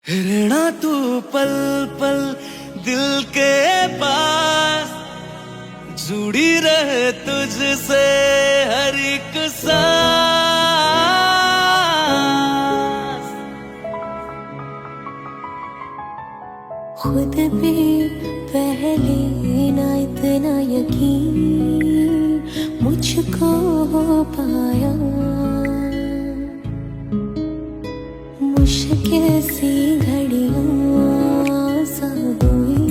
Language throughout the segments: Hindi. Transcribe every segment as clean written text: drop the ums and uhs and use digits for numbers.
रहना तू पल पल दिल के पास, जुड़ी रहे तुझसे हर एक सांस। खुद पे पहले ना इतना यकीन मुझको हो पाया, मुश्किल सी घड़ियां सा हुई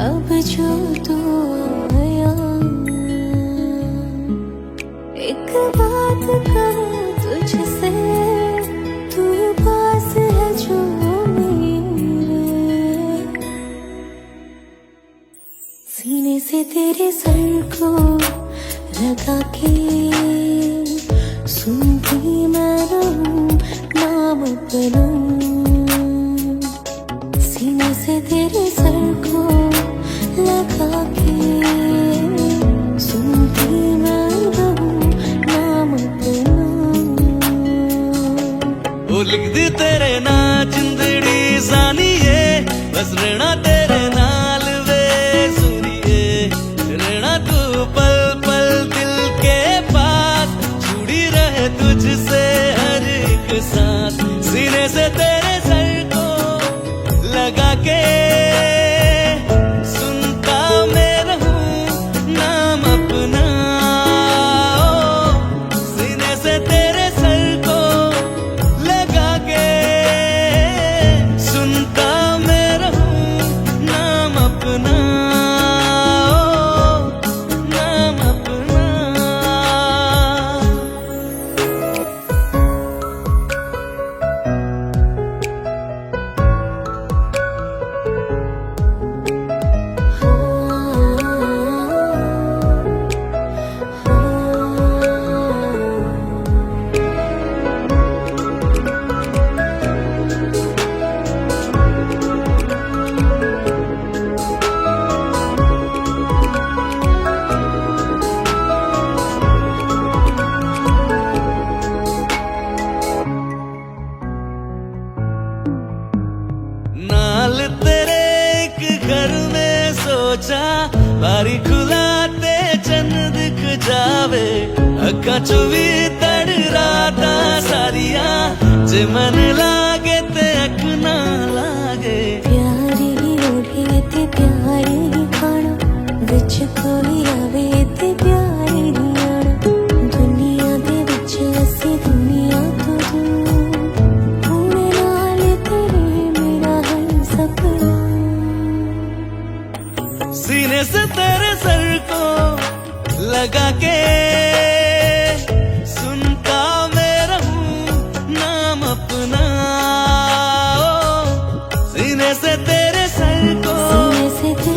अब जो तू आया। एक बात कहूँ तुझसे, तू पास है जो मेरे, सीने से तेरे सर को लगा के सुनती मैं रहूं नाम अपना। सीने से तेरे सर को लगा के सुनती मैं रहूं नाम अपना। ओ लिख दी तेरे ना जिंदड़ी जानिए, बस रहना तेरे नाल वे सुनिए। रहना तू पल पल दिल के पास, जुड़ी रहे तुझसे हर एक सांस। सीने से तेरे सर को लगा के सुनता मैं रहूं नाम अपना। सीने से तेरे सर को लगा के सुनता मैं रहूं नाम अपना, नाम अपना। नाल तेरे एक घर में सोचा, बारी खुलाते चंद दिख जावे। अक्का चुवी तड़ राता सारिया, जे मन लागे ते अख ना लागे। प्यारे ही ओढ़े ते प्यारे ही खाना, विच कोई आवे ते प्यारे ही आना। दुनिया दे विच असी दुनिया तो दूर, होने नाल तेरे मेरा हर सपना। सीने से तेरे सर को लगा के सुनता मैं रहूं नाम अपना। सीने से तेरे सर को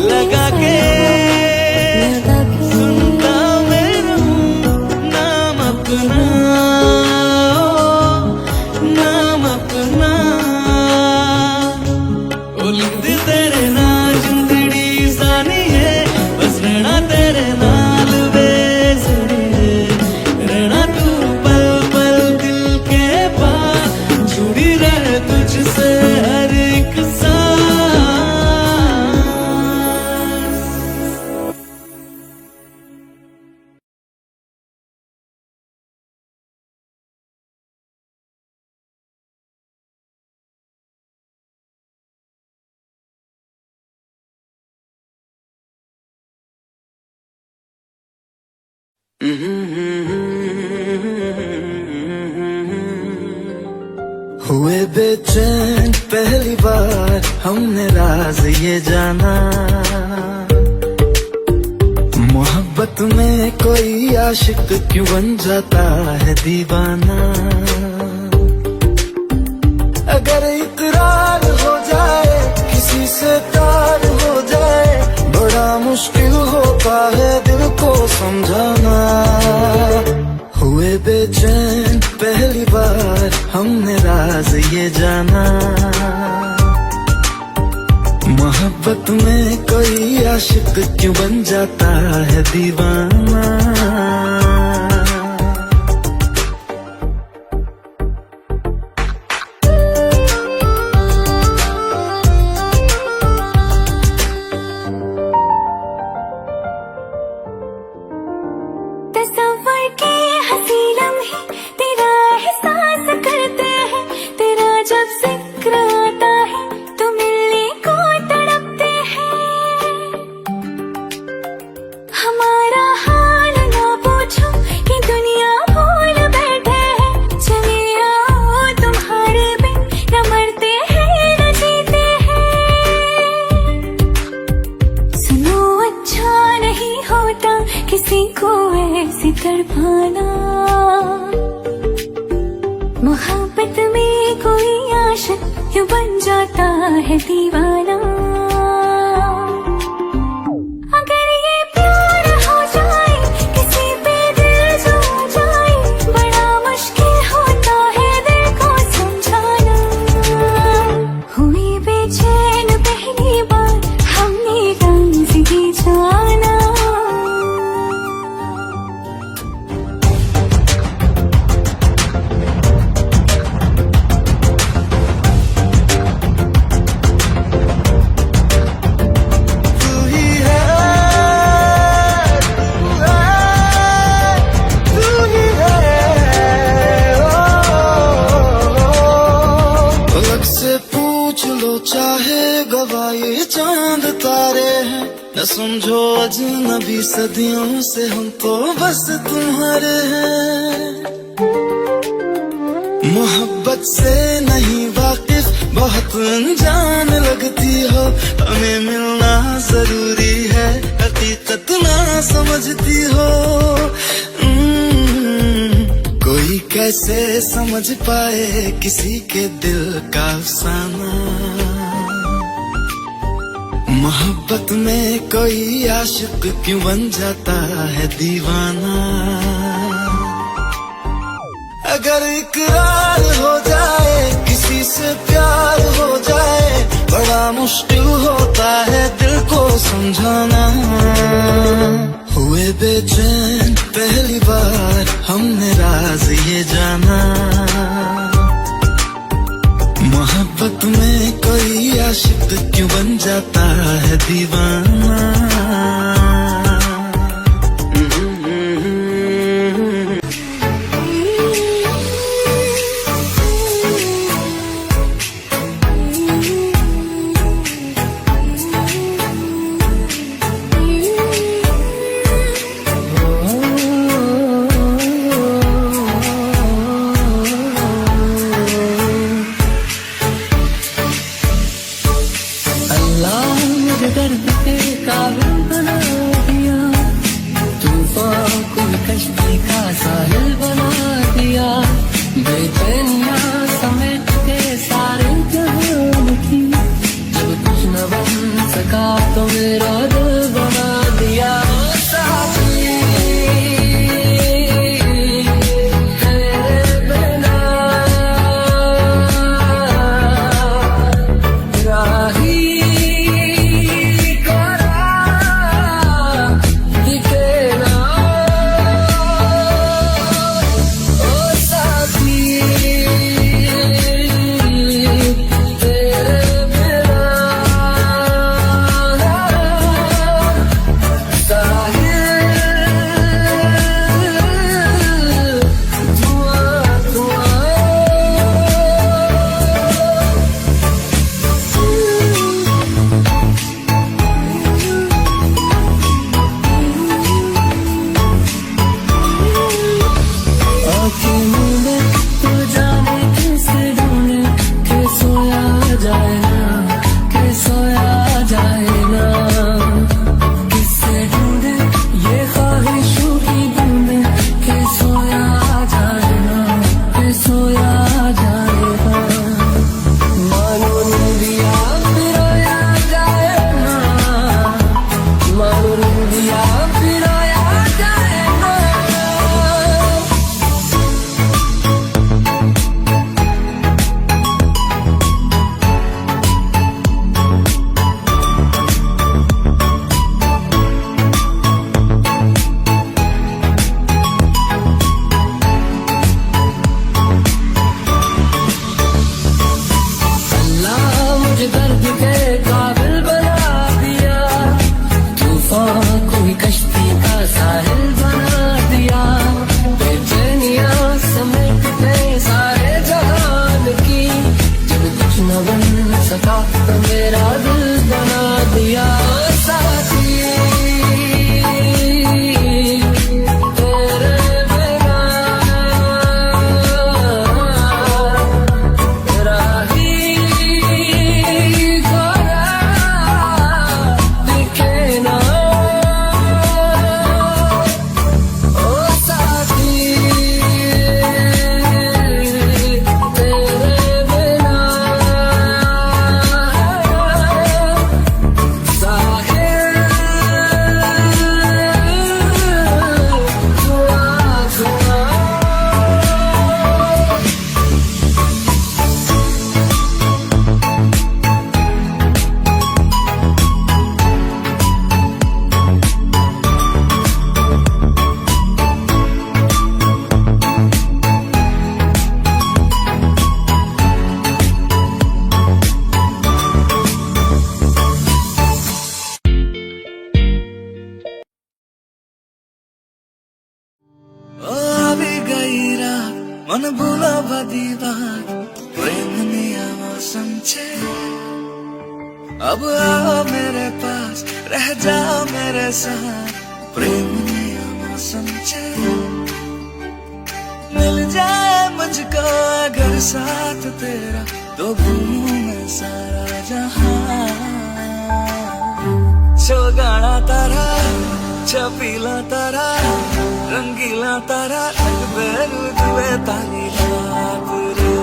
लगा के सुनता मैं रहूं नाम अपना, नाम अपना। ओ लिख दी तेरे ना जिंदड़ी जानिए, बस रहना तेरे नाल वे सुनिए। रहना तू पल पल दिल के पास, जुड़ी रहे तुझसे हर एक सांस। हुए बेचैन पहली बार हमने राज ये जाना, मोहब्बत में कोई आशिक क्यों बन जाता है दीवाना। अगर इकरार हो जाए किसी से प्यार हो जाए, बड़ा मुश्किल होता है दिल को समझाना। हुए बेचैन पहली बार हमने राज ये जाना, मोहब्बत में कोई आशिक क्यों बन जाता है दीवाना। तड़पाना। मोहब्बत में कोई आशिक क्यों बन जाता है दीवाना। अगर ये प्यार हो जाए किसी पे दिल जो आ जाए, बड़ा मुश्किल होता है दिल को समझाना। हुई बेचैन पहली बार हमने रंज़ी जाना। चाहे गवाए चांद तारे हैं, न समझो अजनबी सदियों से हम तो बस तुम्हारे हैं। मोहब्बत से नहीं वाकिफ बहुत अनजान लगती हो, हमें मिलना जरूरी है हकीकत ना समझती हो। कोई कैसे समझ पाए किसी के दिल का अफसाना। मोहब्बत में कोई आशिक क्यों बन जाता है दीवाना। अगर इकरार हो जाए किसी से प्यार हो जाए, बड़ा मुश्किल होता है दिल को समझाना। हुए बेचैन पहली बार हमने राज ये जाना। मोहब्बत में कोई आशिक क्यों बन जाता है दीवाना। दर्द के काबिल बना दिया, तूफान को कश्ती का साहिल बना दिया। बेचैनियां समेट के सारे जहान की, जब कुछ न बन सका तो मेरा दिल बना दिया। अब आओ मेरे पास, रह जाओ मेरे साथ, प्रेम नया मौसम चले। मिल जाए मुझको अगर साथ तेरा, तो घूमूं मैं सारा जहां। चौगाड़ा तारा, छपीला तारा, रंगीला तारा, बेरू दुए ताली रात रे।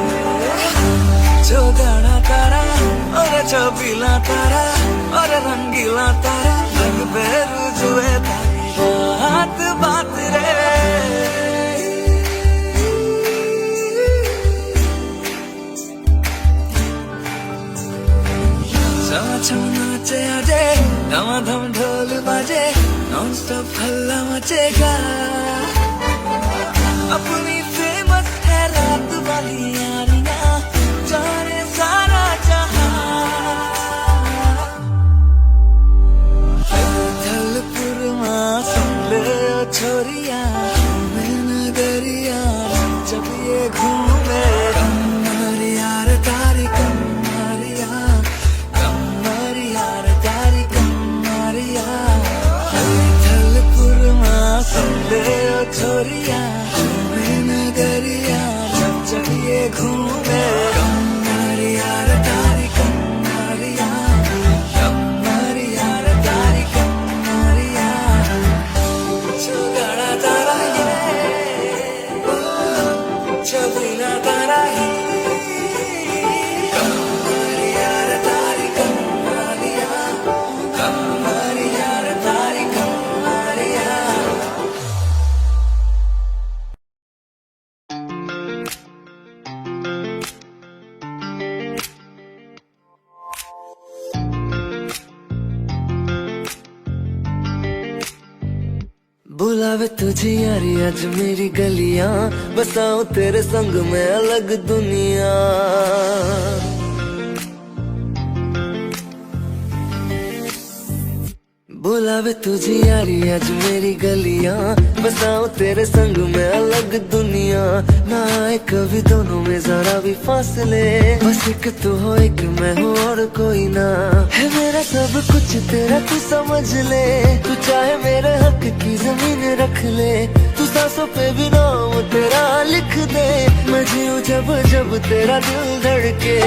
चौगाड़ा तारा और छपीला तारा और रंगीला तारा, बेरू दुए ताली रात बात रे। छम नाचे आजे, धमाधम ढोल बाजे, नॉन स्टॉप हल्ला मचेगा। अपनी फेमस है रात वाली यारियां, जाने सारा जहां। धलपुर मां सुन ले ओ छोरिया, मैं नगरिया जब ये घूमे। कमर यार तारी कमरिया, सुन ले ओ छोरिया, मैं नगरिया जब जब ये घूमे। कमर यार तारी कमरिया, कमर यार तारी कमरिया, चौगाड़ा तारा ये, छपीला तारा ही। कमर यार तारी कमरिया, कमर यार तारी कमरिया। बुलावे तुझे यारी आज मेरी गलियां, बसाऊं तेरे संग में अलग दुनिया। बुलावे तुझे यारी आज मेरी गलियां, बसाऊं तेरे संग में अलग दुनिया। ना आए कभी दोनों में जरा भी फासले, बस एक तू हो एक मैं हूँ और कोई ना। है मेरा सब कुछ तेरा तू समझ ले, तू चाहे मेरे हक की जमीन रख ले। तू सांसों पे भी नाम तेरा लिख दे, मैं जीऊं जब जब तेरा दिल धड़के।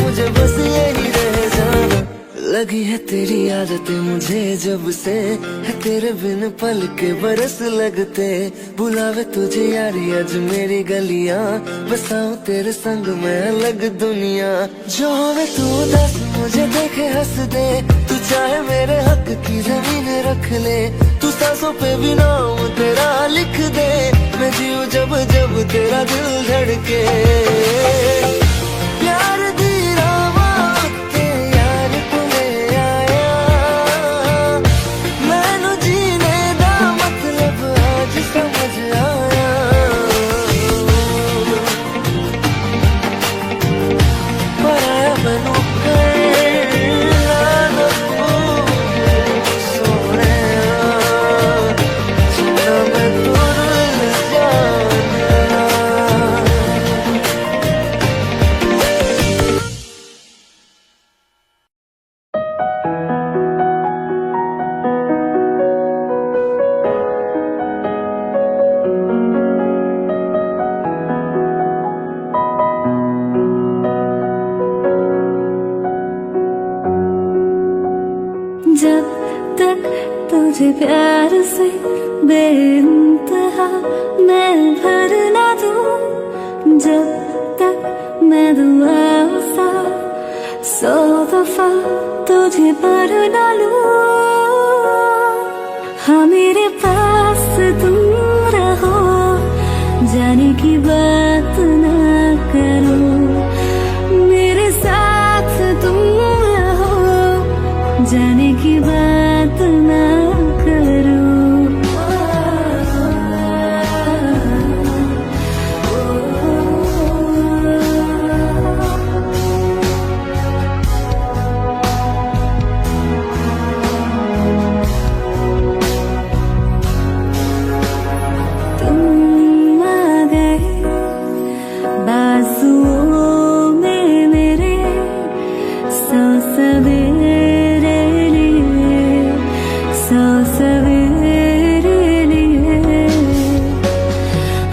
मुझे बस यही रह जाना। लगी है तेरी आदतें मुझे जब से, है तेरे बिन पल के बरस लगते। बुलावे तुझे यारी आज मेरी गलियां, बसाऊं तेरे संग में अलग दुनिया। जो हमें तू दस मुझे देखे हंस दे, तू चाहे मेरे हक की जमीन रख ले। तू सांसों पे भी नाम तेरा लिख दे, मैं जीऊं जब जब तेरा दिल धड़के। प्यार दी रामा ते यार तुले आया, मैनू जीने दा मतलब आज समझ आया। पर आया मैनू सोने सुना मैं तुर जाना। जब तक तुझे प्यार से बेइंतहा मैं भर ना दूं, जब तक मैं दुआ सा 100 दफा तुझे पर ना लूं। हाँ मेरे पास तुम रहो, जाने की बात ना करो। मेरे साथ तुम रहो, जाने की बात ना करो। तुम आ गए बाजुओं में मेरे, सौ सवेरे लिए, सौ सवेरे लिए।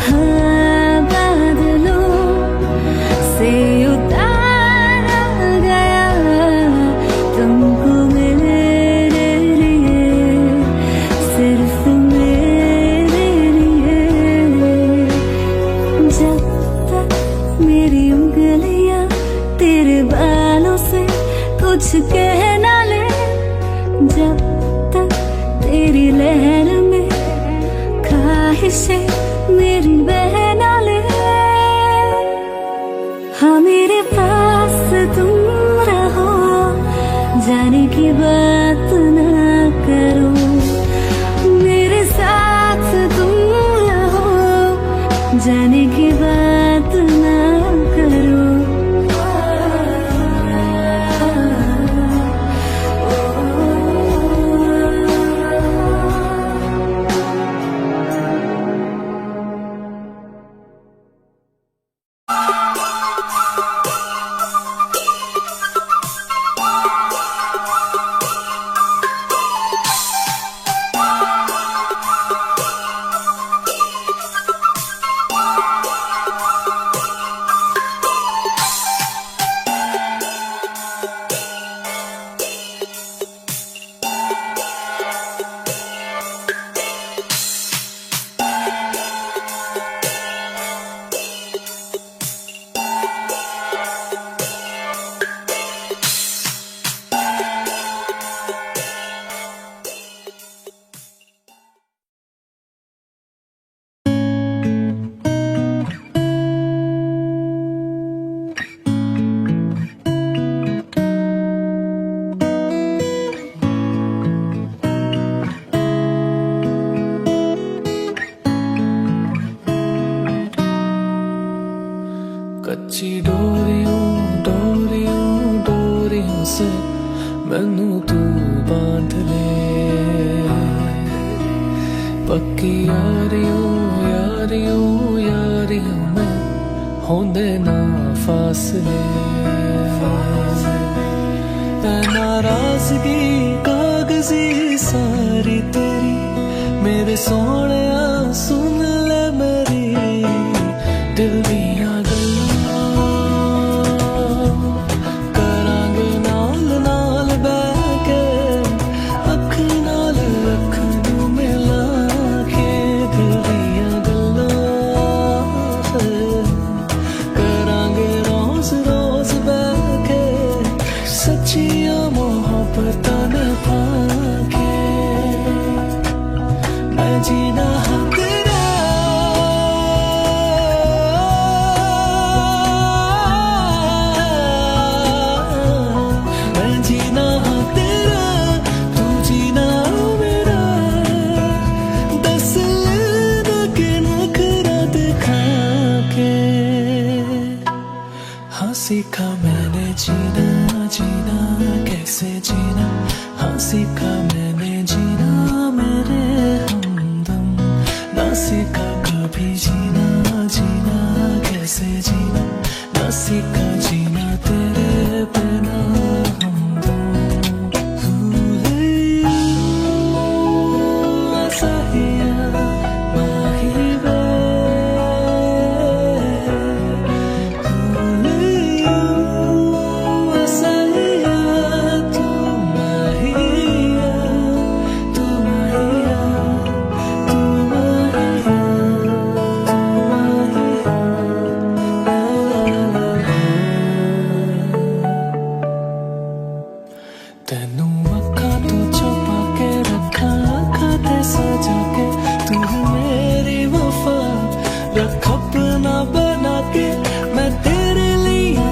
हाँ, बादलों से उतारा गया तुमको मेरे लिए, सिर्फ मेरे लिए। जब तक मेरी उंगलियां तेरे बालों से कुछ कह ना ले, जब तक तेरी लहर में ख्वाहिशें मेरी बह ना ले। हाँ, मेरे पास तुम रहो, जाने की बात ना करो। मेरे साथ तुम रहो, जाने की बात ना करो। कच्ची डोरियों डोरियों डोरियों से मैनू तू बांध ले, पक्की यारियों यारियों यारियों में होंदे ना फासले। नाराजगी कागजी सारी तेरी, मेरे सोने सुन ले मेरी दिल दियां गल्लां, करांगे नाल नाल बैठ के, अख नाल अख नूं मिला के। दिल दियां गल्लां करांगे रोज रोज बैठ के, सच्चियां मोहब्बतां निभा के। मैं जीना तेरा, मैं जीना तेरा, तू जीना मेरा। दस लेना के नखरा दिखा के। हाँ, सीखा मैंने जीना जीना कैसे जीना, हाँ सीखा मैंने जीना मेरे हमदम। ना सीखा कभी जीना जीना कैसे जीना, ना सीखा जीना तेरे बिना हमदम। सहिया माही वे, सहिया तू माहिया, तू माहिया, तू माहिया, तेनू अखा तो छुपा के रखा, अखा ते सजा के। तू मेरी वफा रख अपना बना के। मैं तेरे लिए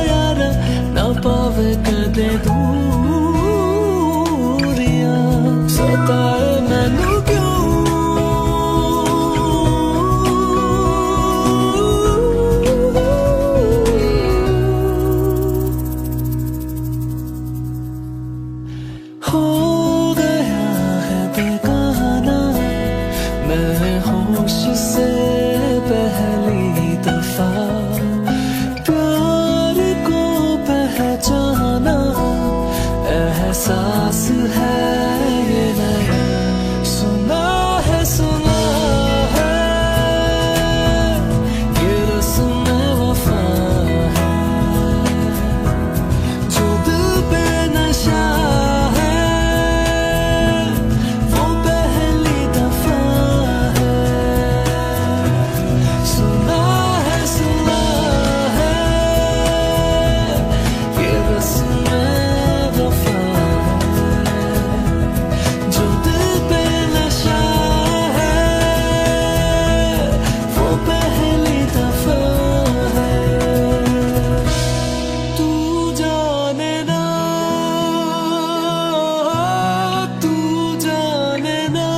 यारा, ना पावे कदे दूर खो गया है बेगाना मैं होश से पहली दफा प्यार को पहचाना एहसास है ये नया सुना है ये रस्म वफा है जो दिल पे नशा है वो पहली दफा है सुना है ये रस्म वफा है जो दिल पे नशा है वो पहली दफा है तू जाने ना तू जाने ना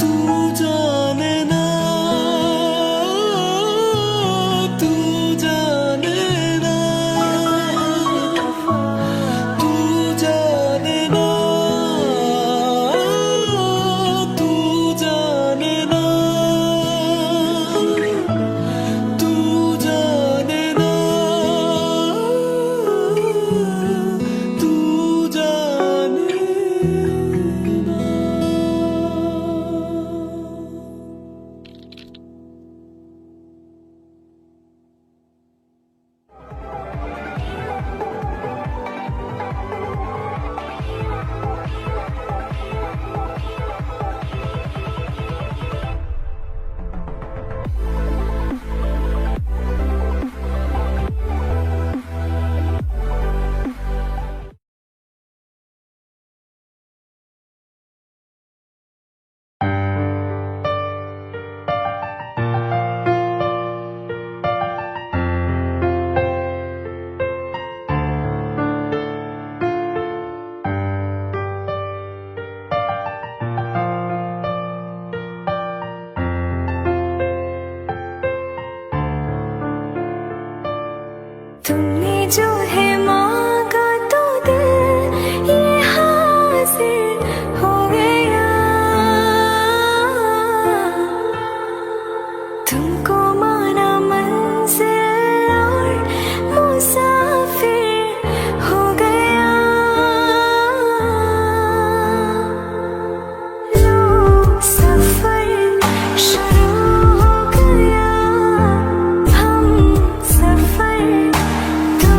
तू जाने ना तू जाने ना तू जाने ना तू जाने ना तू जाने ना तू जाने ना तुमने जो है मांगा तो दिल ये हासिल हो गया तुमको माना मंजिल और मुसाफिर हो गया लो सफर शुरू हो गया हम सफर दो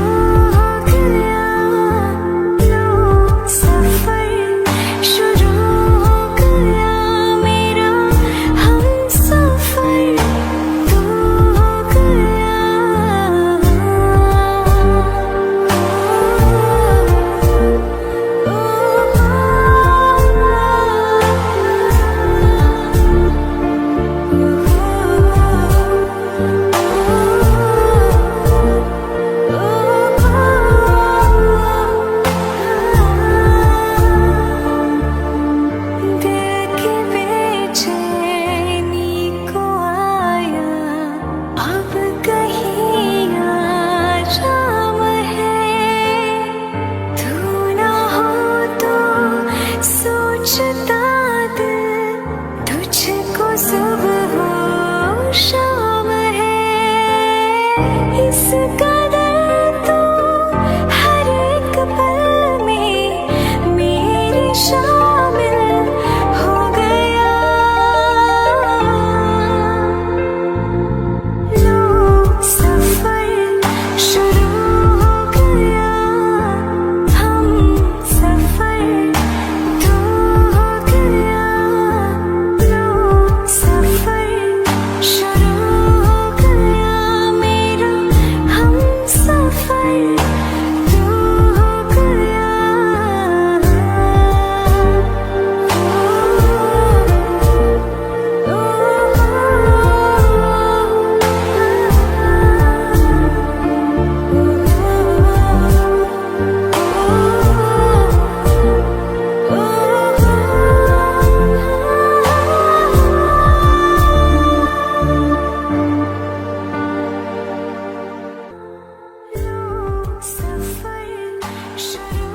शुरू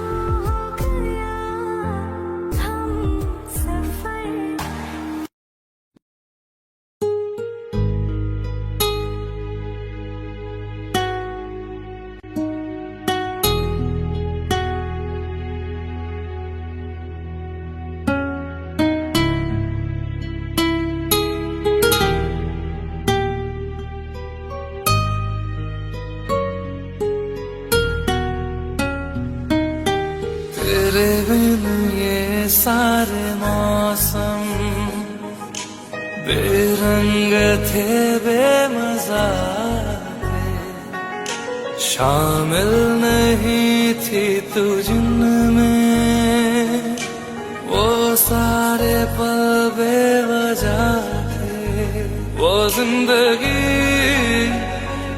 हो गया हम सफर तेरे बिन ये सारे मौसम बेरंग थे, बेमजा थे, शामिल नहीं थी तू जिनमें, वो सारे पल बेवजह थे, वो जिंदगी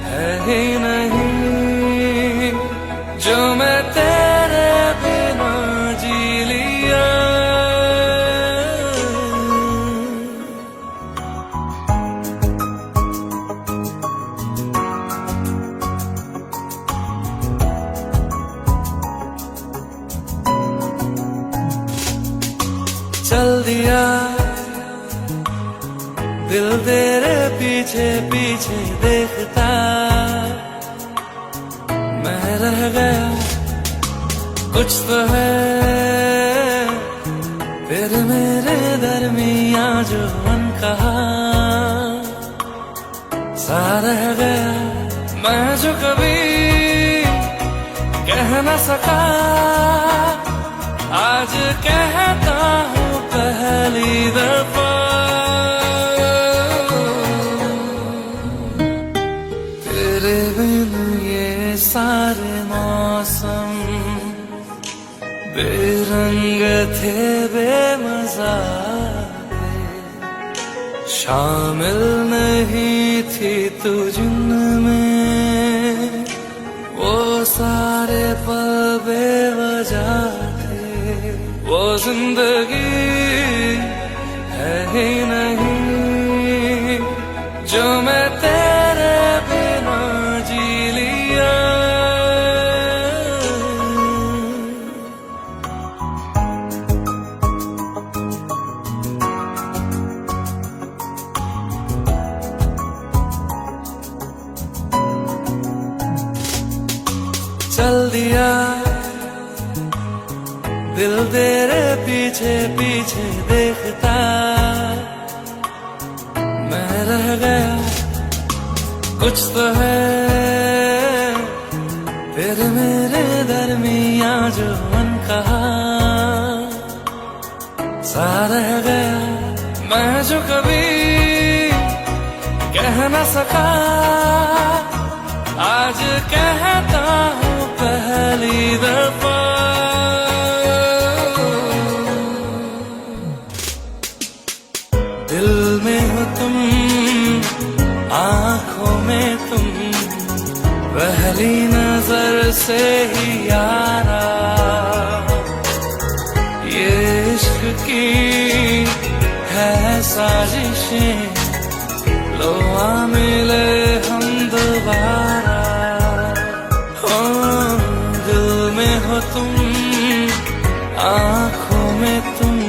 है ही नहीं जो मैं तेरे बिना जी लिया। चल दिया दिल तेरे पीछे पीछे देखता, मैं रह गया कुछ तो है फिर मेरे दरमिया जो अनकहा सा रह गया, मैं जो कभी कह न सका आज कहता हूँ पहली दफा। तेरे बिन ये सारे मौसम बेरंग थे, बेमजा थे, शामिल नहीं थी तू जिनमें, वो सारे पल बेवजह थे, वो जिंदगी है ही नहीं जो मैं तेरे बिना जी लिया। चल दिया दिल तेरे पीछे पीछे देखता, मैं रह गया कुछ तो है फिर मेरे दरमिया जो अनकहा सा रह गया, मैं जो कभी कह न सका आज कहता हूँ पहली दफा। दिल में हो तुम, आंखों में तुम, पहली नजर से ही यारा, ये इश्क की है साजिशें, लो आ मिले हम दोबारा। हो दिल में हो तुम, आंखों में तुम,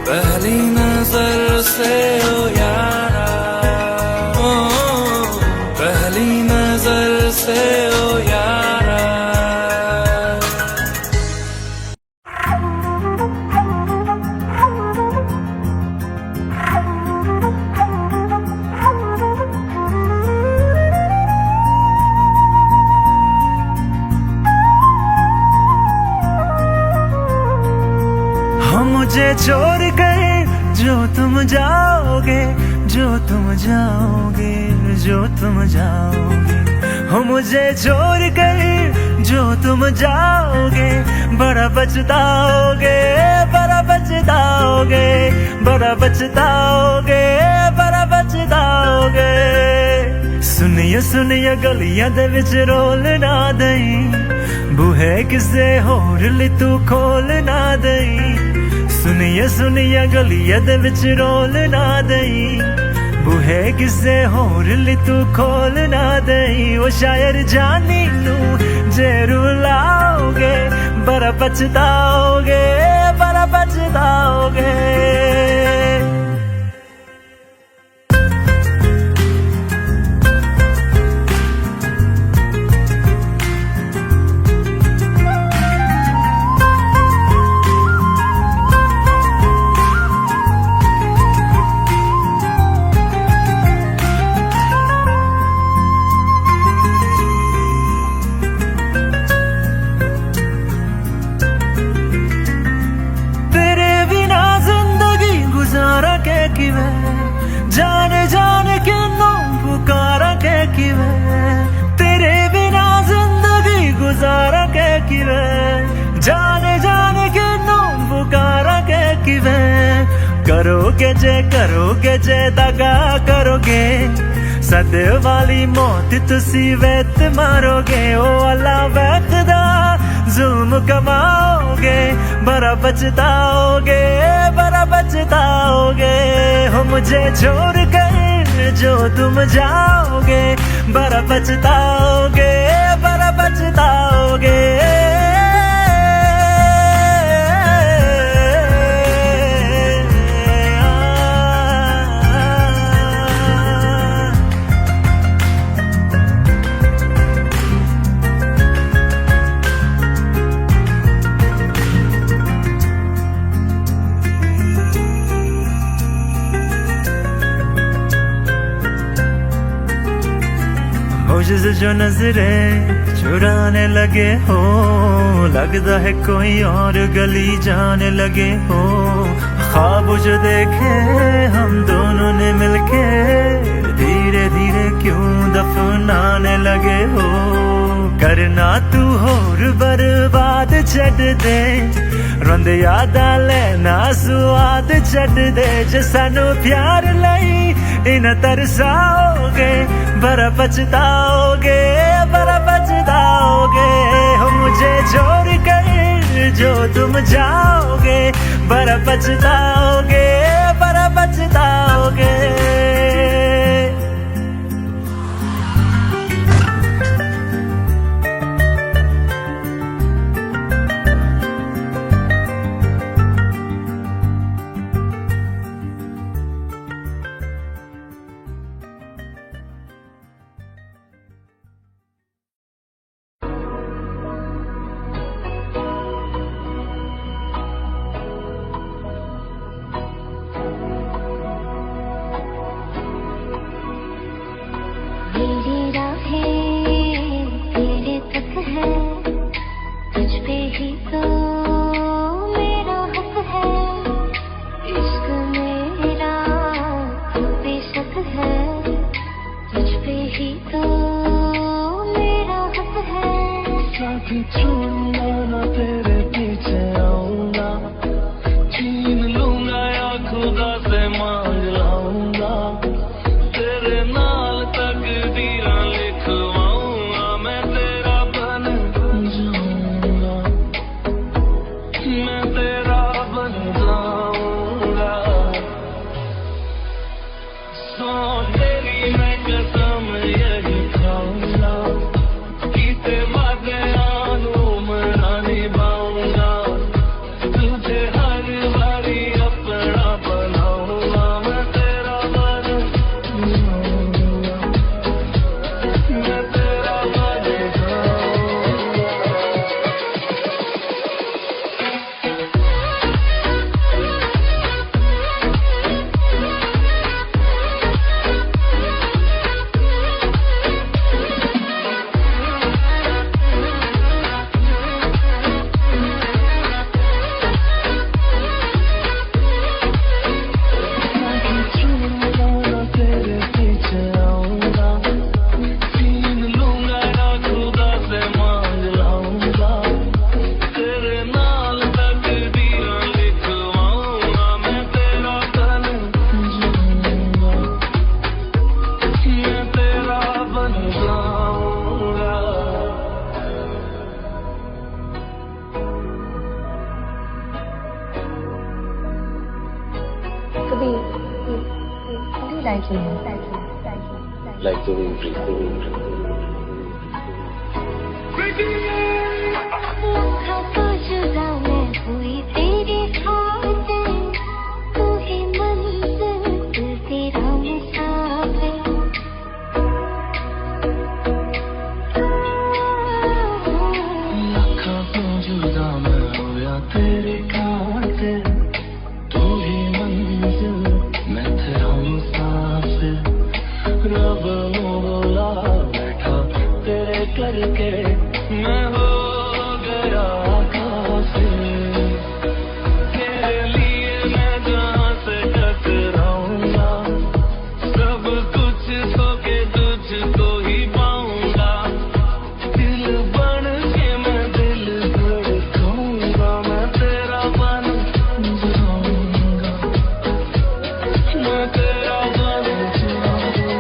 पहली नजर से ओ यारा, ओ पहली नजर से ओ यारा। मुझे छोड़ गए जो तुम जाओगे, जो तुम जाओगे, जो तुम जाओगे, हो मुझे छोड़ गए जो तुम जाओगे, बड़ा पछताओगे, बड़ा पछताओगे, बड़ा पछताओगे, बड़ा पछताओगे। सुनिए सुनिए गलियां दे विच रोल ना दई, बूहे किसे होर ली तू खोल ना दई। सुनिए सुनिए गलियां दे विच रोल ना दई, बूहे किसे होर ली तू खोल ना दई। ओ शायर जानी नू जे रुलाओगे, पछताओगे, बड़ा पछताओगे। जाने जाने क्यों पुकारा के किवे, तेरे बिना जिंदगी गुजारा के किवे, जाने जाने क्यों पुकारा के किवे। करोगे जे दगा करोगे, सदे वाली मौत तुसी वेत मारोगे। ओ अल्लाह वैखदा जुल्म कमाओगे, बड़ा पछताओगे, बड़ा पछताओगे। हो मुझे छोड़ कर जो तुम जाओगे, बड़ा पछताओगे, बड़ा पछताओगे। मुझसे जो नजरे चुराने लगे हो, लगता है कोई और गली जाने लगे हो। ख्वाब जो देखे हम दोनों ने मिलके, धीरे धीरे क्यों दफनाने लगे हो। करना तू होर बर्बाद छड़ दे, रोंद यादा लेना स्वाद छड़ दे। जे सानू प्यार लई इन तरसाओगे, बड़ा पछताओगे, बड़ा पछताओगे। हो मुझे छोड़ कर जो तुम जाओगे, बड़ा पछताओगे, बड़ा पछताओगे। Like the wind. जुदा मैं हो गया काफिर, तेरे लिए मैं जहाँ से टकराऊंगा, सब कुछ खो के तुझको ही पाऊंगा, दिल बन के मैं दिल धड़काऊंगा, मैं तेरा बन जाऊंगा, मैं तेरा बन जाऊंगा।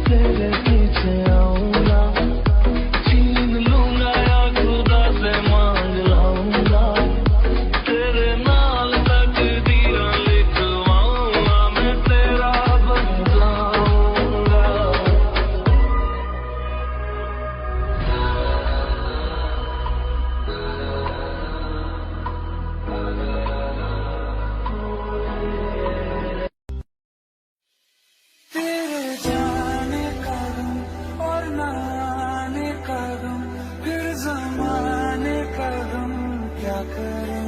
तेरे पीछे आऊंगा, छीन लूंगा या खुदा से मांग लाऊंगा, तेरे नाल तकदीरां लिखवाऊंगा, मैं तेरा बन जाऊंगा। तेरे जाने का गम और न आने का गम, फिर जमाने का गम क्या करें।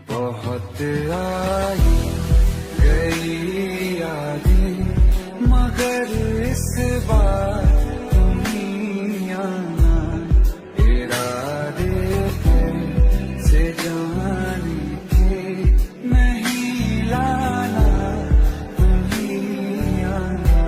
बहुत आई गई यादें, मगर इस बार तुम ही आना, इरादे से जाने के नहीं लाना, तुम ही आना।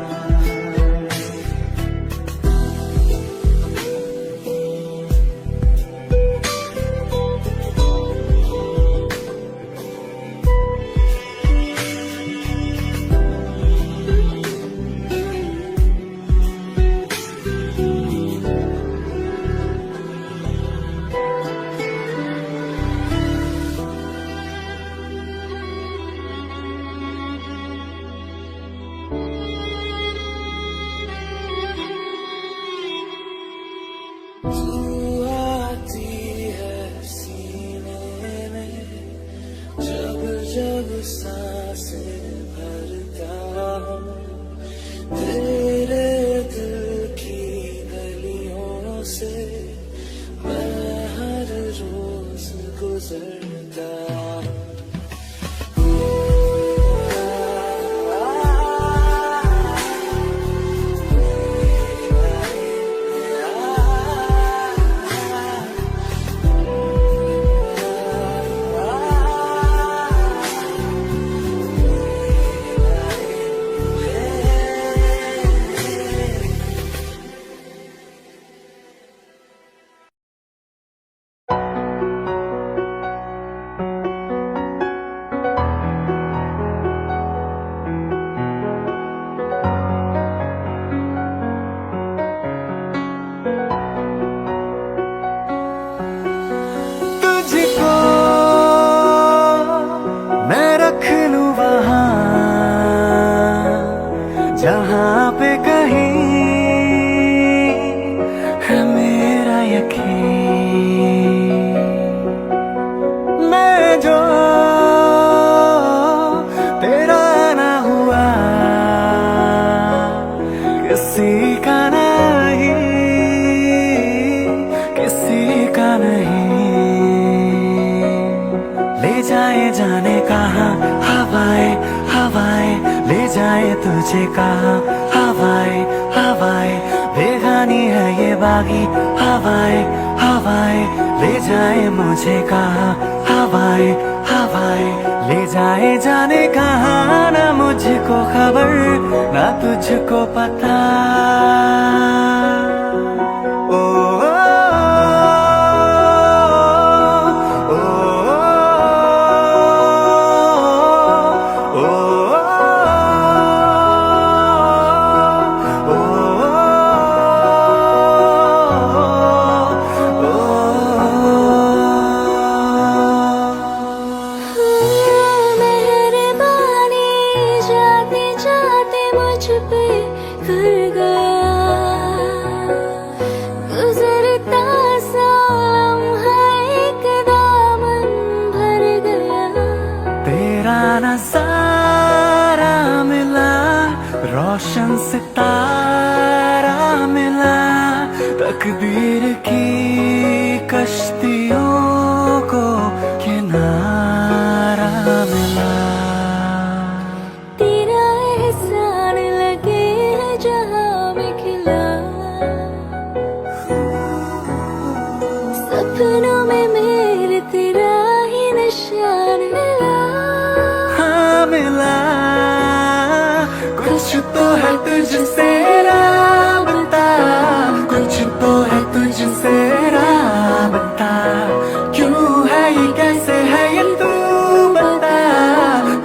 तू आती है सीने में, जब जब सांसें भरता हूँ, तेरे दिल की गलियों से मैं हर रोज गुजरता हूँ। तुझको मैं रख लूं वहाँ, जहाँ पे कहीं है मेरा यकीन। मैं जो तेरा ना हुआ, किसी का नहीं, किसी का नहीं। ले जाए जाने कहाँ हवाएं, हवाएं ले जाए तुझे कहाँ, हवाएं, हवाएं बेगानी है ये बागी, हवाएं, हवाएं ले जाए मुझे कहाँ, हवाएं, हवाएं ले जाए जाने कहाँ। ना मुझको खबर ना तुझको पता, ओ, Oh कर गया, गुजरता सा लम्हा एक दामन भर गया। तेरा नजारा मिला, रोशन सितारा मिला, तकदीर की कश्तियों को किनारा मिला। तेरा एहसान लगे है जहाँ में खिला, सपनों में मेरे तेरा ही निशान मिला। हाँ मिला, कुछ तो है तुझसे राबता, कुछ तो है तुझसे राबता। क्यों है ये, कैसे है ये तू बता,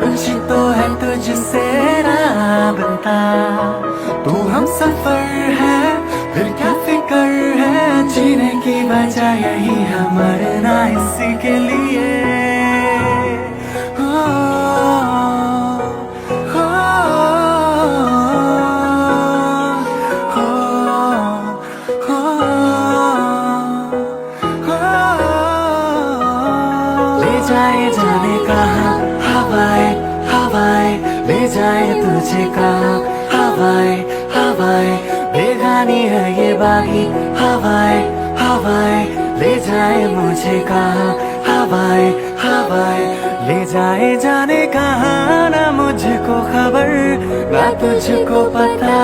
कुछ तो है तुझसे राबता। तू हम सफर है, फिर क्या फिक्र है, जीने की वजह यही है, मरना इसी के लिए। ले जाए जाने कहाँ हवाएं हवाएं, ले जाए तुझे कहाँ हवाएं हवाएं, बेगानी है ये बागी हवाएं हवाएं, ले जाए मुझे कहाँ हवाएं हवाएं, ले जाए जाने कहाँ, ना मुझको खबर ना तुझको पता।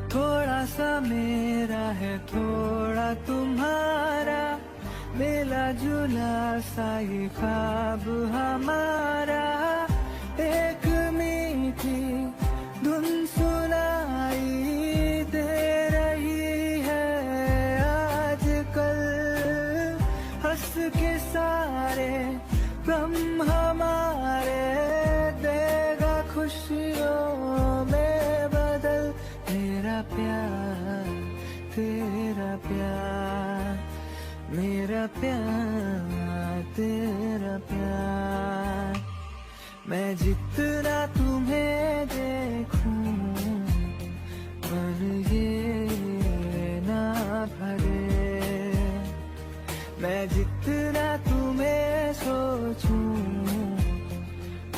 थोड़ा सा मेरा है थोड़ा तुम्हारा, मिला जुला सा ये ख्वाब हमारा। एक मीठी धुन सुनाई दे रही है आजकल, हंस के सारे गम हमारे देगा खुशियों में बदल। मेरा प्यार तेरा प्यार, मेरा प्यार तेरा प्यार, मैं जितना तुम्हें देखूं मन ये ना भरे, मैं जितना तुम्हें सोचूं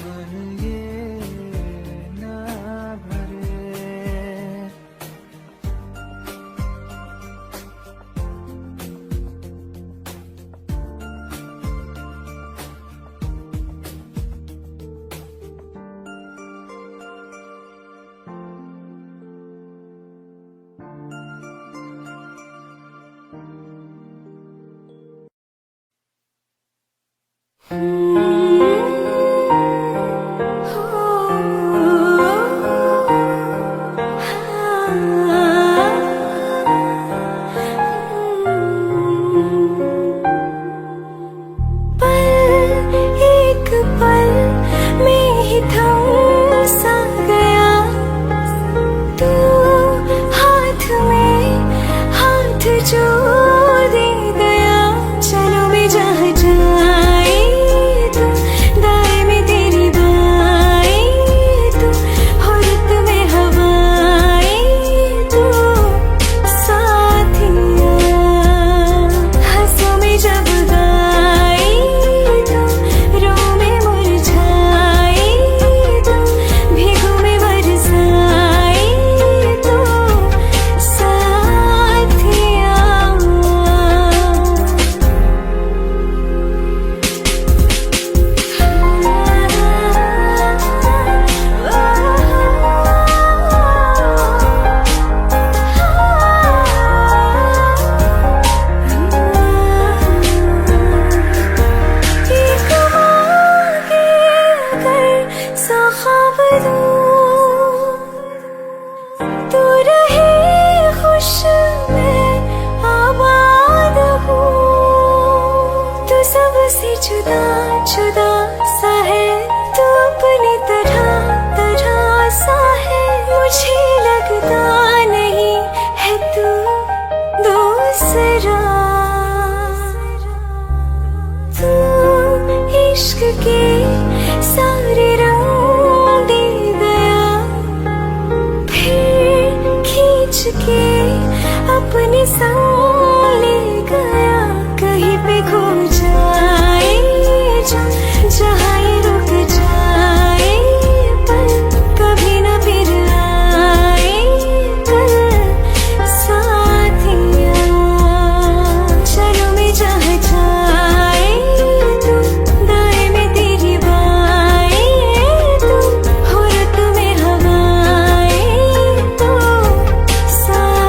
मन ये ना भरे। जो दे गया, चलो भी जहाँ जाए के अपने संग ले गया, कहीं पे खो जाए जो, जहाँ ये रुक जाए पर कभी न फिर आए कल साथिया। चलो मैं जहाँ जाए तुम, दाएं में तेरी बाएं तुम, हो रत में हवाएं तो साथिया।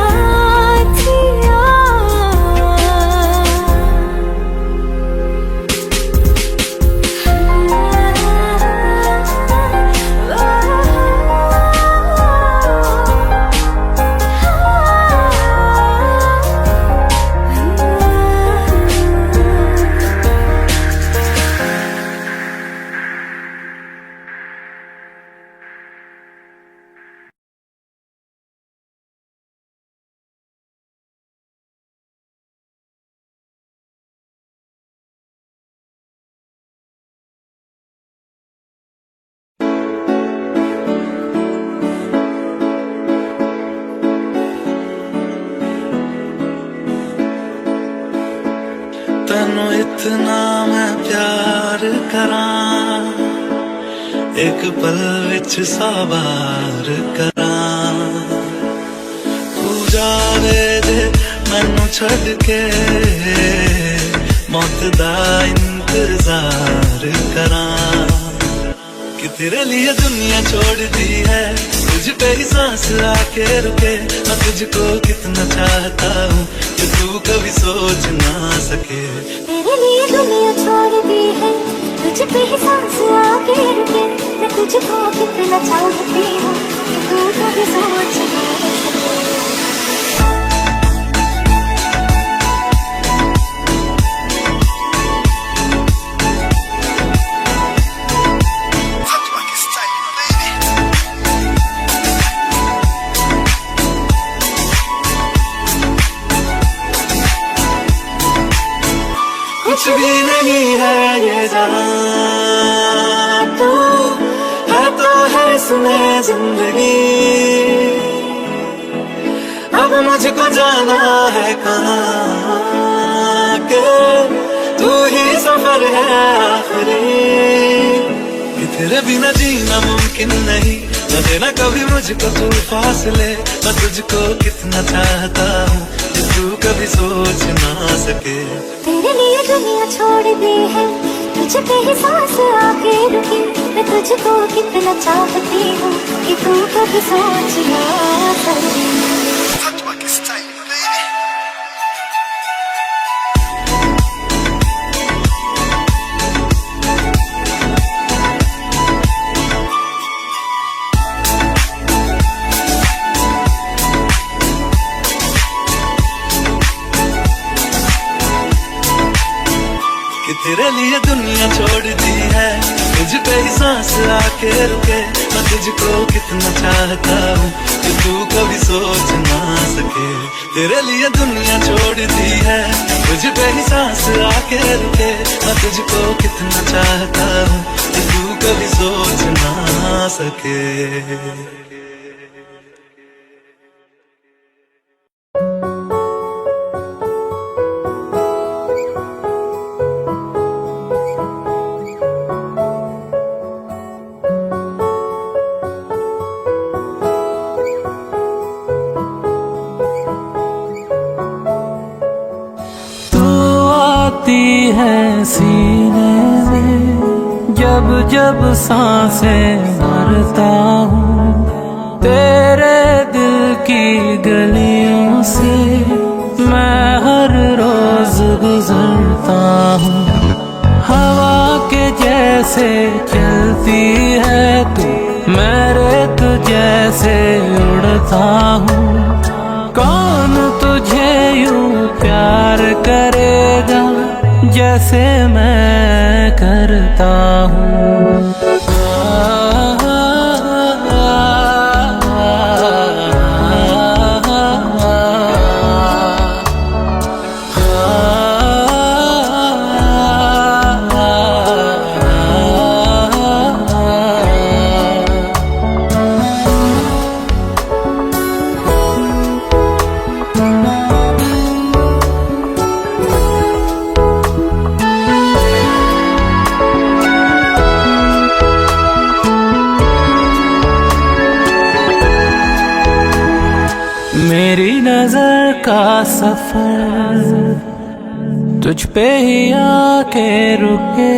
तेनू इतना मैं प्यार करां, एक पल विच सवार करां। तू जावे जे मैनू छड़ के, मौत दा इंतजार करां। कि तेरे लिए दुनिया छोड़ दी है, तुझ पे ही सांस आके रुके। मैं तुझको कितना चाहता हूँ कि तू कभी सोच ना सके। तेरे लिए दुनिया छोड़ दी है, तुझ पे ही सांस आके रुके। मैं तुझको कितना चाहती हूँ कि तू कभी सोच ना सके। कुछ भी नहीं है ये जहां, तू है तो है इसमें जिंदगी। अब मुझको जाना है कहाँ के, तू ही सफर है आखिरी। कि तेरे बिना जीना मुमकिन नहीं, न देना कभी मुझको तू फासले। मैं तुझको कितना चाहता हूँ कि तू कभी सोच ना सके। तेरे लिए दुनिया छोड़ दी है, तुझ पे ही सांस आके रुकी। मैं तुझको कितना चाहती हूँ कि तू कभी सोच ना सके। तेरे लिए दुनिया छोड़ दी है, तुझ पे ही सांस आके रुके। मैं तुझको कितना चाहता हूँ कि तू कभी सोच ना सके। तेरे लिए दुनिया छोड़ दी है, तुझ पे ही सांस आके रुके। मैं तुझको कितना चाहता हूँ कि तू कभी सोच ना सके। है सीने में जब जब सांसें भरता हूँ, तेरे दिल की गलियों से मैं हर रोज गुजरता हूँ। हवा के जैसे चलती है तू, मैं रेत जैसे उड़ता हूँ। कौन तुझे यूं प्यार करेगा जैसे मैं करता हूँ। मेरी नजर का सफर तुझ पे ही आके रुके,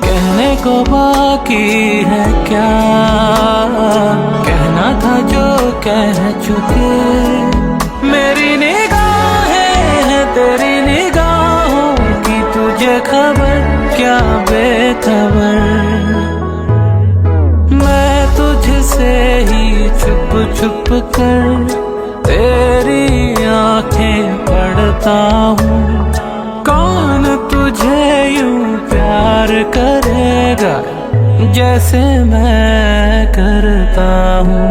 कहने को बाकी है क्या, कहना था जो कह चुके। मेरी निगाहें हैं तेरी निगाहों की, तुझे खबर क्या बेखबर। मैं तुझसे ही छुप छुप कर तेरी आंखें पढ़ता हूँ। कौन तुझे यूं प्यार करेगा जैसे मैं करता हूँ।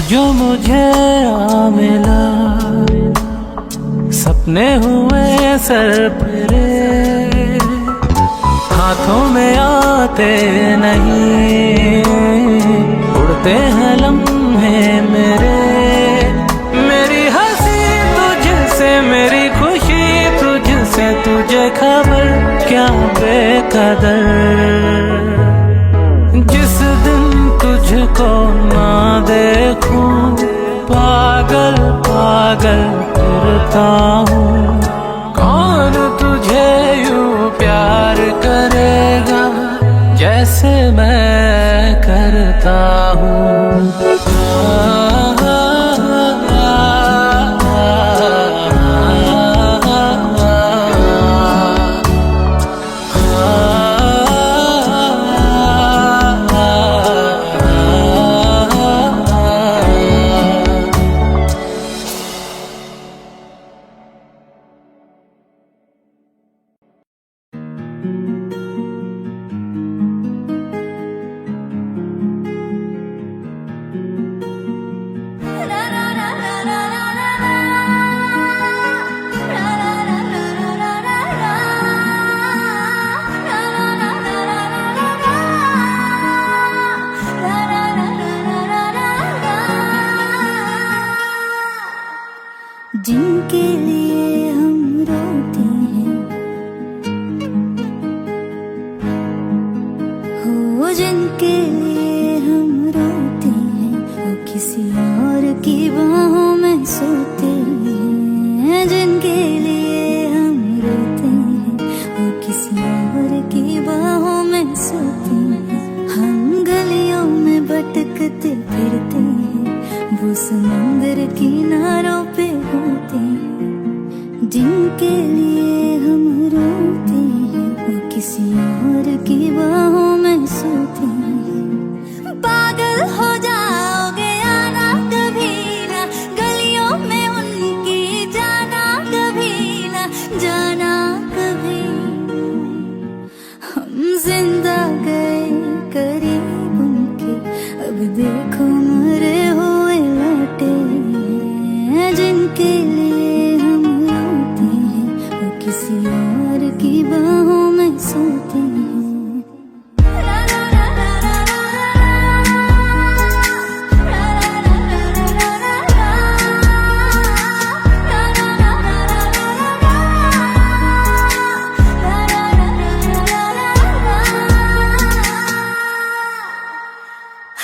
जो मुझे आ मिला, सपने हुए सर फिरे, हाथों में आते नहीं, उड़ते हैं लम्हे मेरे। मेरी हंसी तुझसे मेरी खुशी तुझसे, तुझे खबर क्या बेकदर। जिस दिन तुझको ना देखूं पागल पागल फिरता हूँ। कौन तुझे यूं प्यार करेगा जैसे मैं करता हूँ। जिनके लिए हम रोते हैं, हो जिनके लिए हम रोते हैं, वो किसी और की बाहों में सोते हैं। जिनके लिए हम रोते हैं, वो किसी और की बाहों में सोते हैं। हम गलियों में भटकते फिरते हैं, वो समंदर किनारों पे होते हैं। जिनके लिए हम रोते हैं, वो किसी और की बाहों में सोते हैं। पागल हो जाओगे आना कभी ना, गलियों में उनकी जाना कभी ना, जाना कभी। हम जिंदा गए करीब उनके, अब देखो मरे हुए लौटे हैं। जिनके लिए हम रोते हैं, वो किसी और की बाहों में सोते हैं।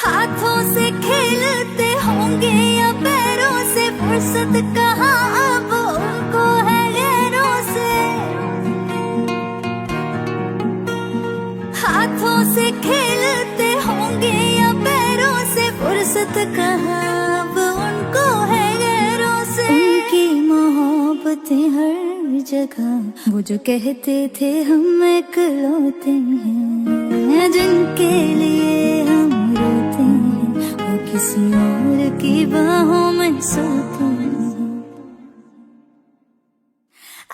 हाथों से खेलते होंगे या पैरों से, फुर्सत कहाँ अब उनको है गैरों से। हाथों से खेलते होंगे या पैरों से, फुर्सत कहाँ अब उनको है गैरों से। उनकी मोहब्बतें हर जगह, वो जो कहते थे हम इकलौते हैं। जिनके लिए हम रोते हैं, वो किसी और की बाहों में सोते हैं।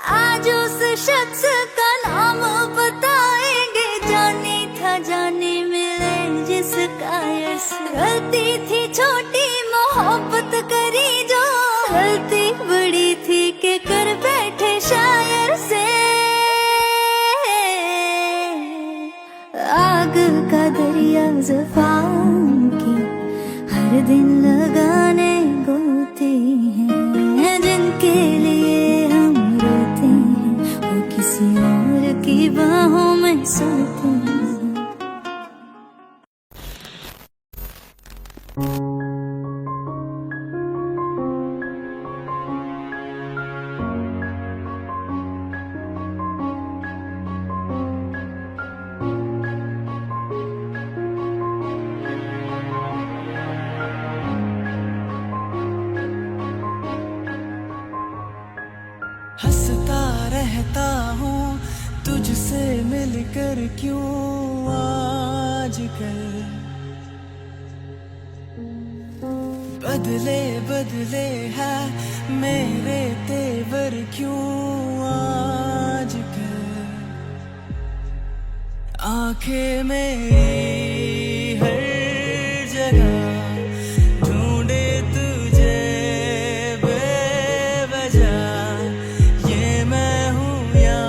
आज उस शख्स का नाम बताएंगे, जाने था जाने मिले जिसका यश। गलती थी छोटी मोहब्बत करी जो, गलती बड़ी थी कि कर बैठे शायर से। आग का दरिया ज़ुबान की हर दिन लगाने को होते हैं, जिनके लिए हम रोते हैं वो किसी और की बाहों में सोते हैं। हंसता रहता हूँ तुझसे मिलकर, क्यों आजकल बदले बदले है मेरे तेवर, क्यों आजकल आंखें मेरी हर जगह ढूंढे तुझे बेवजह। ये मैं हूँ या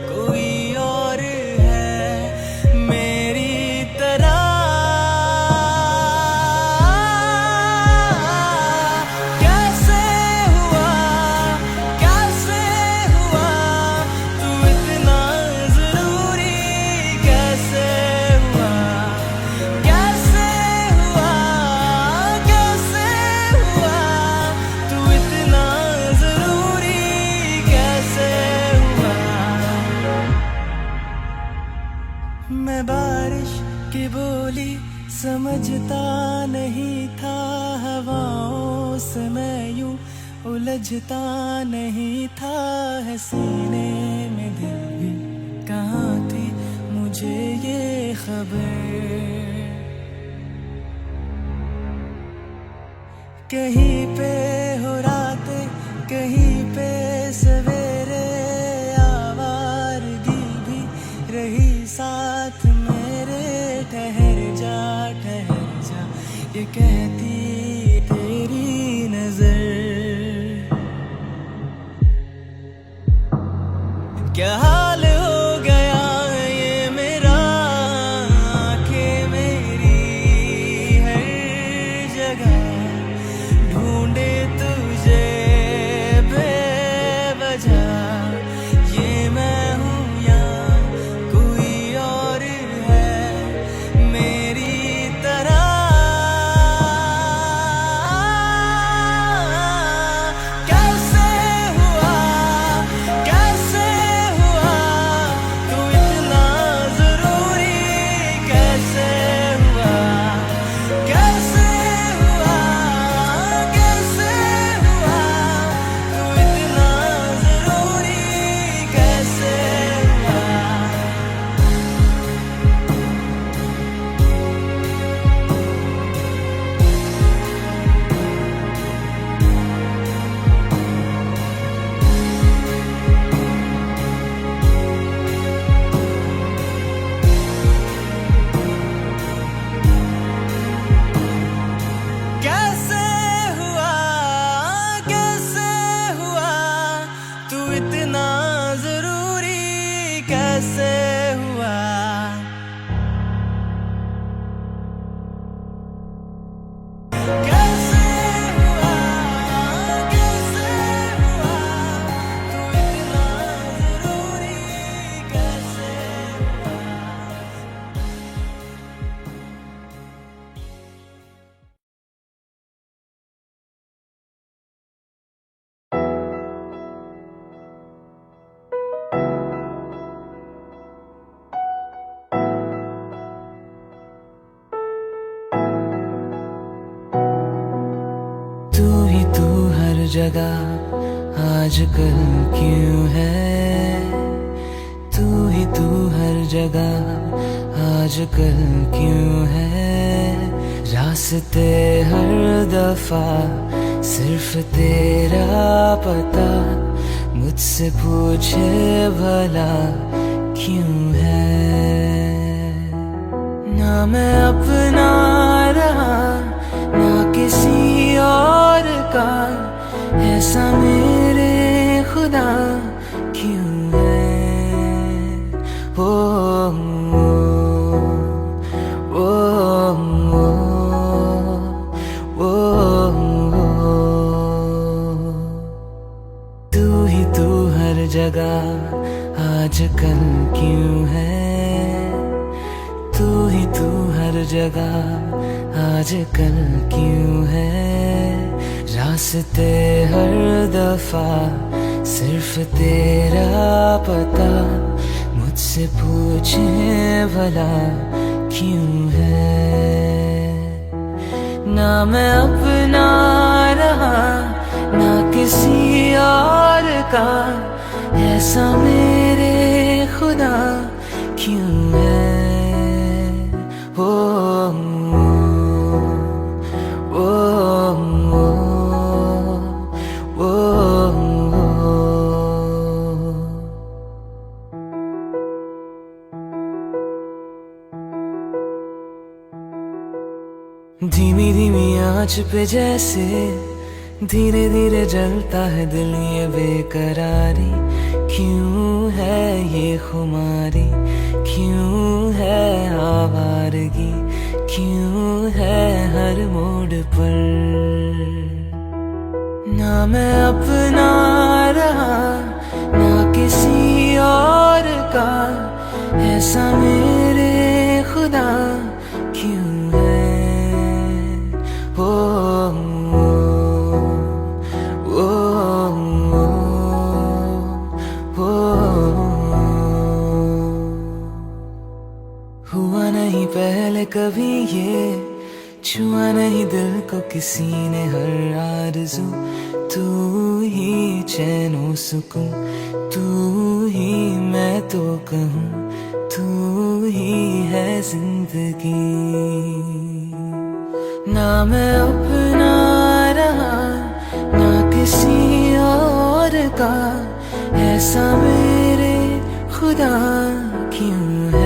कोई और है मेरी तरह। कैसे हुआ तू इतना जरूरी, कैसे हुआ तू इतना जरूरी, कैसे हुआ। मैं बारिश की बोली समझता नहीं था, हवाओं से मैं यूं उलझता नहीं था। है सीने में दिल भी कहाँ थी मुझे ये खबर। कहीं पे हो रातें कहीं पे सवेरे, आवारगी भी रही साथ मेरे। ठहर जा ये कहती तेरी नजर। क्या हाल हो गया ये मेरा, आंखें मेरी हर जगह ढूंढे तुझे बेवजह। ये मैं हूँ या कोई और है मेरी तरह। कैसे हुआ तू इतना जरूरी, कैसे हुआ तू इतना जरूरी, कैसे हुआ। कैसे हुआ तू इतना जरूरी, कैसे हुआ। कैसे हुआ तू इतना जरूरी, कैसे हुआ। तू हर जगह आजकल क्यों है, तू हर जगह आजकल क्यों है। रास्ते हर दफा सिर्फ तेरा पता, मुझ मुझसे पूछे भला क्यों है। ना मैं अपना रहा ना किसी और का, ऐसा मेरे खुदा क्यों है। ओ तू ही तू हर जगह आजकल क्यों है। तू ही तू हर जगह आजकल क्यों है। रास्ते हर दफा सिर्फ तेरा पता, मुझसे पूछे भला क्यों है। ना मैं अपना रहा ना किसी और का, ऐसा मेरे खुदा क्यों है। ओ धीमी धीमी आंच पे जैसे धीरे धीरे जलता है दिल, ये बेकरारी क्यों है। ये खुमारी क्यों है। आवारगी क्यों है हर मोड़ पर। ना मैं अपना रहा ना किसी और का, ऐसा मेरे खुदा क्यों है। हुआ नहीं पहले कभी ये, छुआ नहीं दिल को किसी ने हर आरज़ू। तू ही चैनो सुकून, तू ही मैं तो कहूँ, तू ही है जिंदगी। ना मैं अपना रहा ना किसी और का, ऐसा मेरे खुदा क्यों है।